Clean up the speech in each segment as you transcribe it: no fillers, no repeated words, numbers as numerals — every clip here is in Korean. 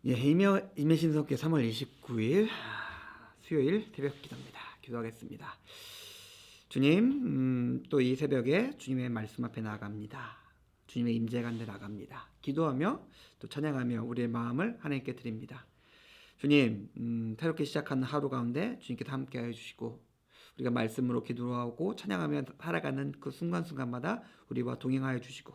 예, 임의신석기 3월 29일 수요일 새벽 기도입니다. 기도하겠습니다. 주님, 또 이 새벽에 주님의 말씀 앞에 나아갑니다. 주님의 임재 가운데 나갑니다. 기도하며 또 찬양하며 우리의 마음을 하나님께 드립니다. 주님, 새롭게 시작하는 하루 가운데 주님께서 함께하여 주시고 우리가 말씀으로 기도하고 찬양하며 살아가는 그 순간순간마다 우리와 동행하여 주시고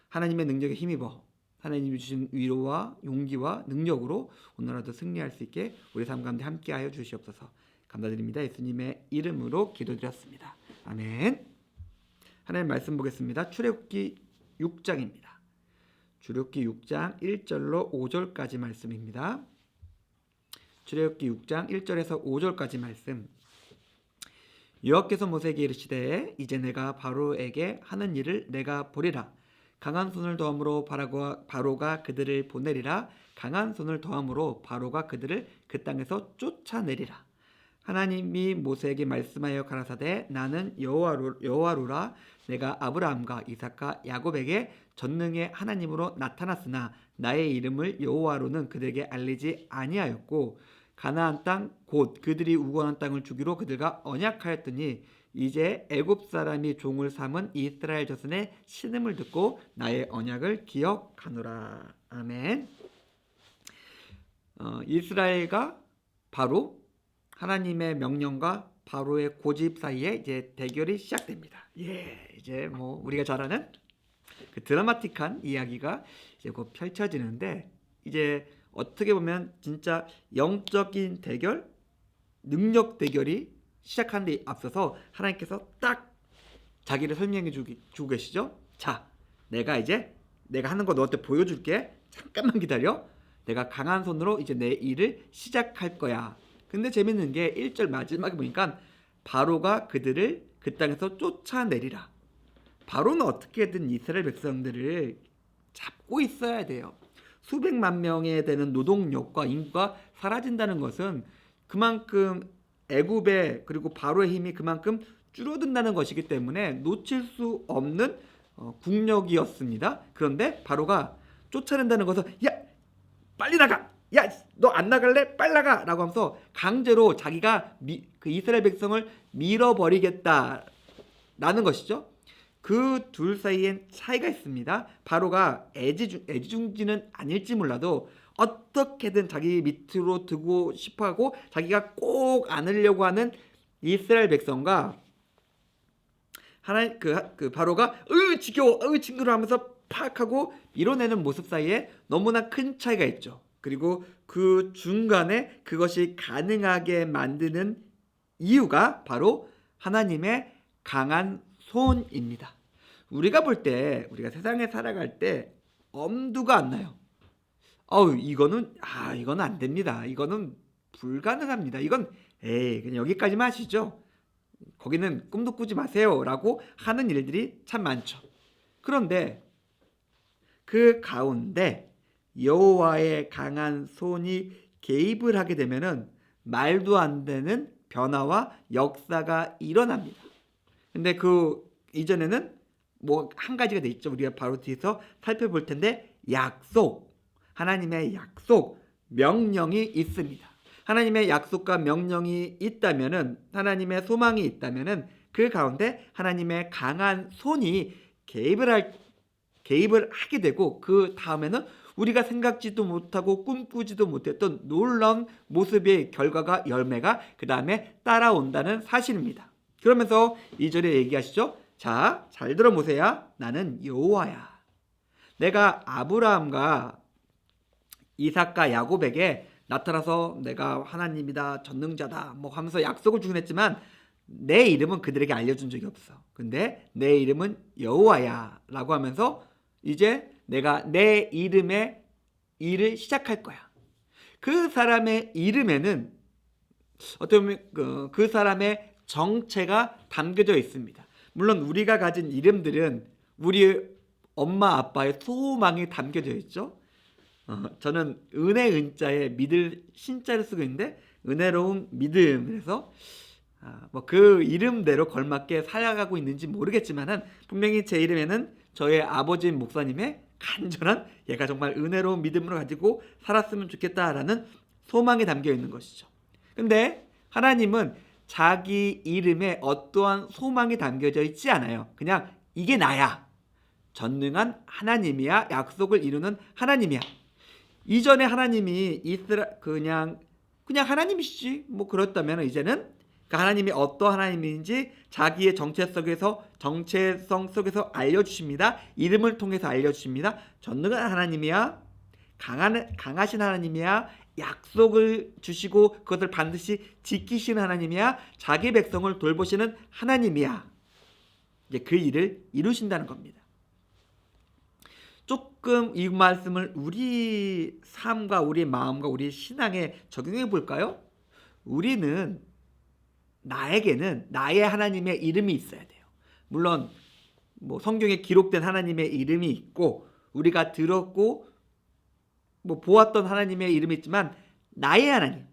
하나님의 능력에 힘입어 하나님이 주신 위로와 용기와 능력으로 오늘 하루도 승리할 수 있게 우리 삶 가운데 함께하여 주시옵소서. 감사드립니다. 예수님의 이름으로 기도드렸습니다. 아멘. 하나님 말씀 보겠습니다. 출애굽기 6장입니다. 출애굽기 6장 1절로 5절까지 말씀입니다. 출애굽기 6장 1절에서 5절까지 말씀. 여호와께서 모세에게 이르시되 이제 내가 바로에게 하는 일을 내가 보리라. 강한 손을 더함으로 바로가 그들을 보내리라. 강한 손을 더함으로 바로가 그들을 그 땅에서 쫓아내리라. 하나님이 모세에게 말씀하여 가라사대 나는 여호와루라. 내가 아브라함과 이삭과 야곱에게 전능의 하나님으로 나타났으나 나의 이름을 여호와로는 그들에게 알리지 아니하였고 가나안 땅 곧 그들이 우건한 땅을 주기로 그들과 언약하였더니 이제 애굽 사람이 종을 삼은 이스라엘 자손의 신음을 듣고 나의 언약을 기억하노라. 아멘. 이스라엘과 바로 하나님의 명령과 바로의 고집 사이에 이제 대결이 시작됩니다. 이제 뭐 우리가 잘 아는 그 드라마틱한 이야기가 이제 곧 펼쳐지는데 이제 어떻게 보면 진짜 영적인 대결, 능력 대결이 시작하는 데 앞서서 하나님께서 딱 자기를 설명해 주고 계시죠. 자, 내가 하는 거 너한테 보여줄게. 잠깐만 기다려. 내가 강한 손으로 이제 내 일을 시작할 거야. 근데 재밌는 게 1절 마지막에 보니까 바로가 그들을 그 땅에서 쫓아내리라. 바로는 어떻게든 이스라엘 백성들을 잡고 있어야 돼요. 수백만 명에 되는 노동력과 인구가 사라진다는 것은 그만큼 애굽의 그리고 바로의 힘이 그만큼 줄어든다는 것이기 때문에 놓칠 수 없는 국력이었습니다. 그런데 바로가 쫓아낸다는 것은 야 빨리 나가! 야 너 안 나갈래? 빨리 나가! 라고 하면서 강제로 자기가 그 이스라엘 백성을 밀어버리겠다라는 것이죠. 그 둘 사이엔 차이가 있습니다. 바로가 애지중지는 아닐지 몰라도 어떻게든 자기 밑으로 두고 싶어하고 자기가 꼭 안으려고 하는 이스라엘 백성과 하나님 그 바로가 지겨워 징그러 하면서 팍 하고 밀어내는 모습 사이에 너무나 큰 차이가 있죠. 그리고 그 중간에 그것이 가능하게 만드는 이유가 바로 하나님의 강한 손입니다. 우리가 볼 때 우리가 세상에 살아갈 때 엄두가 안 나요. 이거는 안 됩니다. 이거는 불가능합니다. 이건 그냥 여기까지만 하시죠. 거기는 꿈도 꾸지 마세요라고 하는 일들이 참 많죠. 그런데 그 가운데 여호와의 강한 손이 개입을 하게 되면은 말도 안 되는 변화와 역사가 일어납니다. 근데 그 이전에는 뭐 한 가지가 돼 있죠. 우리가 바로 뒤에서 살펴볼 텐데 하나님의 약속, 명령이 있습니다. 하나님의 약속과 명령이 있다면은 하나님의 소망이 있다면은 그 가운데 하나님의 강한 손이 개입을 하게 되고 그 다음에는 우리가 생각지도 못하고 꿈꾸지도 못했던 놀라운 모습의 결과가 열매가 그 다음에 따라온다는 사실입니다. 그러면서 2절에 얘기하시죠. 자, 잘 들어 모세야. 나는 여호와야. 내가 아브라함과 이삭과 야곱에게 나타나서 내가 하나님이다, 전능자다 뭐 하면서 약속을 주긴 했지만 내 이름은 그들에게 알려준 적이 없어. 근데 내 이름은 여호와야 라고 하면서 이제 내가 내 이름의 일을 시작할 거야. 그 사람의 이름에는 어떻게 보면 그 사람의 정체가 담겨져 있습니다. 물론 우리가 가진 이름들은 우리 엄마 아빠의 소망이 담겨져 있죠. 저는 은혜 은자에 믿을 신자를 쓰고 있는데 은혜로운 믿음. 그래서 뭐 그 이름대로 걸맞게 살아가고 있는지 모르겠지만은 분명히 제 이름에는 저의 아버지 목사님의 간절한 얘가 정말 은혜로운 믿음을 가지고 살았으면 좋겠다라는 소망이 담겨 있는 것이죠. 근데 하나님은 자기 이름에 어떠한 소망이 담겨져 있지 않아요. 그냥 이게 나야. 전능한 하나님이야. 약속을 이루는 하나님이야. 이전에 하나님이 그냥 하나님이시지 뭐 그렇다면 이제는 그 하나님이 어떤 하나님인지 자기의 정체성 속에서 알려주십니다. 이름을 통해서 알려주십니다. 전능한 하나님이야. 강하신 하나님이야. 약속을 주시고 그것을 반드시 지키시는 하나님이야. 자기 백성을 돌보시는 하나님이야. 이제 그 일을 이루신다는 겁니다. 조금 이 말씀을 우리 삶과 우리 마음과 우리 신앙에 적용해 볼까요? 나에게는 나의 하나님의 이름이 있어야 돼요. 물론 뭐 성경에 기록된 하나님의 이름이 있고 우리가 들었고 뭐 보았던 하나님의 이름이 있지만 나의 하나님,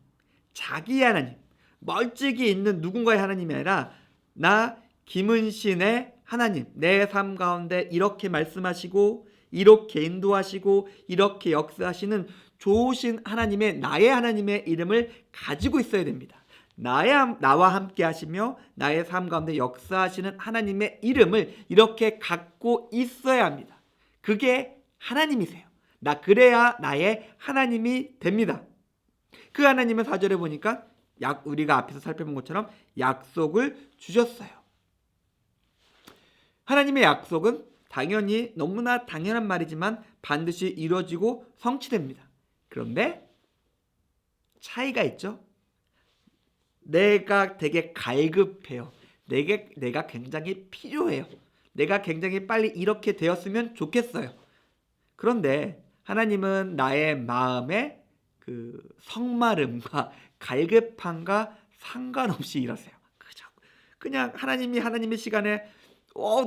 자기의 하나님, 멀찍이 있는 누군가의 하나님이 아니라 나 김은신의 하나님, 내 삶 가운데 이렇게 말씀하시고 이렇게 인도하시고 이렇게 역사하시는 좋으신 하나님의 나의 하나님의 이름을 가지고 있어야 됩니다. 나와 함께 하시며 나의 삶 가운데 역사하시는 하나님의 이름을 이렇게 갖고 있어야 합니다. 그게 하나님이세요. 그래야 나의 하나님이 됩니다. 그 하나님은 4절에 보니까 우리가 앞에서 살펴본 것처럼 약속을 주셨어요. 하나님의 약속은 당연히 너무나 당연한 말이지만 반드시 이루어지고 성취됩니다. 그런데 차이가 있죠. 내가 되게 갈급해요. 내가 굉장히 필요해요. 내가 굉장히 빨리 이렇게 되었으면 좋겠어요. 그런데 하나님은 나의 마음의 그 성마름과 갈급함과 상관없이 이러세요. 그냥 하나님의 시간에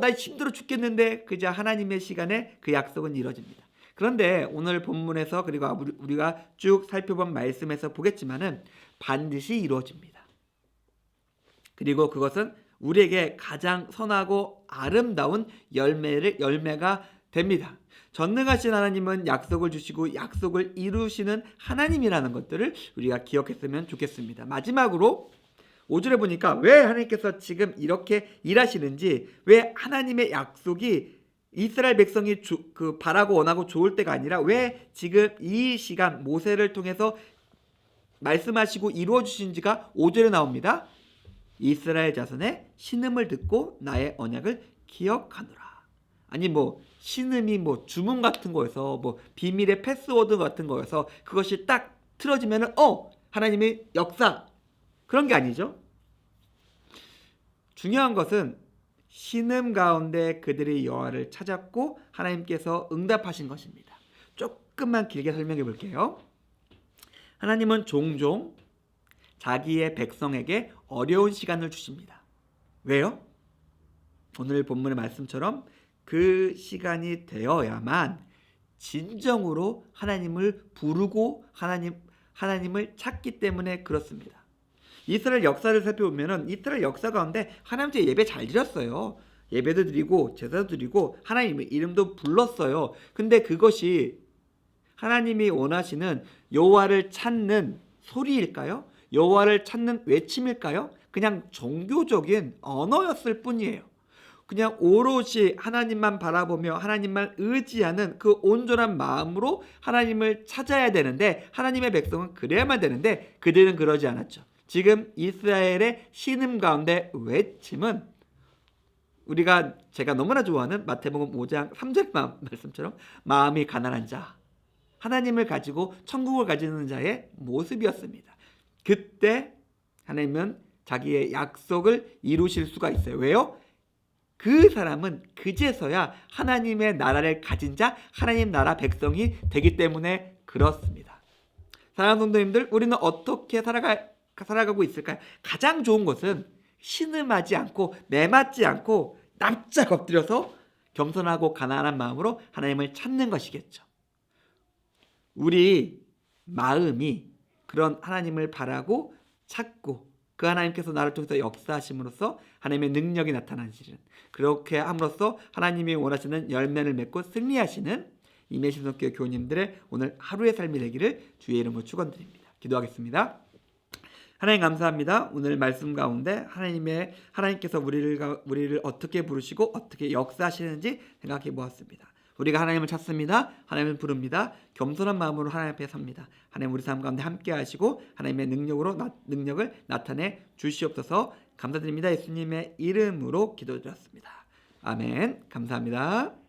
나 힘들어 죽겠는데 그저 하나님의 시간에 그 약속은 이루어집니다. 그런데 오늘 본문에서 그리고 우리가 쭉 살펴본 말씀에서 보겠지만은 반드시 이루어집니다. 그리고 그것은 우리에게 가장 선하고 아름다운 열매가 됩니다. 전능하신 하나님은 약속을 주시고 약속을 이루시는 하나님이라는 것들을 우리가 기억했으면 좋겠습니다. 마지막으로 5절에 보니까 왜 하나님께서 지금 이렇게 일하시는지, 왜 하나님의 약속이 이스라엘 백성이 바라고 원하고 좋을 때가 아니라 왜 지금 이 시간 모세를 통해서 말씀하시고 이루어 주신지가 5절에 나옵니다. 이스라엘 자손의 신음을 듣고 나의 언약을 기억하노라. 아니 신음이 주문 같은 거여서 비밀의 패스워드 같은 거여서 그것이 딱 틀어지면은 하나님의 역사, 그런 게 아니죠. 중요한 것은 신음 가운데 그들이 여호와를 찾았고 하나님께서 응답하신 것입니다. 조금만 길게 설명해 볼게요. 하나님은 종종 자기의 백성에게 어려운 시간을 주십니다. 왜요? 오늘 본문의 말씀처럼 그 시간이 되어야만 진정으로 하나님을 부르고 하나님을 찾기 때문에 그렇습니다. 이스라엘 역사를 살펴보면 이스라엘 역사 가운데 하나님께 예배 잘 드렸어요. 예배도 드리고 제사도 드리고 하나님의 이름도 불렀어요. 근데 그것이 하나님이 원하시는 여호와를 찾는 소리일까요? 여호와를 찾는 외침일까요? 그냥 종교적인 언어였을 뿐이에요. 그냥 오롯이 하나님만 바라보며 하나님만 의지하는 그 온전한 마음으로 하나님을 찾아야 되는데, 하나님의 백성은 그래야만 되는데 그들은 그러지 않았죠. 지금 이스라엘의 신음 가운데 외침은 제가 너무나 좋아하는 마태복음 5장 3절 말씀처럼 마음이 가난한 자, 하나님을 가지고 천국을 가지는 자의 모습이었습니다. 그때 하나님은 자기의 약속을 이루실 수가 있어요. 왜요? 그 사람은 그제서야 하나님의 나라를 가진 자, 하나님 나라 백성이 되기 때문에 그렇습니다. 사랑하는 성도님들, 우리는 어떻게 살아가고 있을까요? 가장 좋은 것은 신음하지 않고 매맞지 않고 납작 엎드려서 겸손하고 가난한 마음으로 하나님을 찾는 것이겠죠. 우리 마음이 그런 하나님을 바라고 찾고 그 하나님께서 나를 통해서 역사하심으로써 하나님의 능력이 나타나시는, 그렇게 함으로써 하나님이 원하시는 열매를 맺고 승리하시는 임예신속교회 교우님들의 오늘 하루의 삶이 되기를 주의 이름으로 축원드립니다. 기도하겠습니다. 하나님 감사합니다. 오늘 말씀 가운데 하나님께서 우리를 어떻게 부르시고 어떻게 역사하시는지 생각해 보았습니다. 우리가 하나님을 찾습니다. 하나님을 부릅니다. 겸손한 마음으로 하나님 앞에 섭니다. 하나님 우리 삶 가운데 함께 하시고 하나님의 능력을 나타내 주시옵소서. 감사드립니다. 예수님의 이름으로 기도드렸습니다. 아멘. 감사합니다.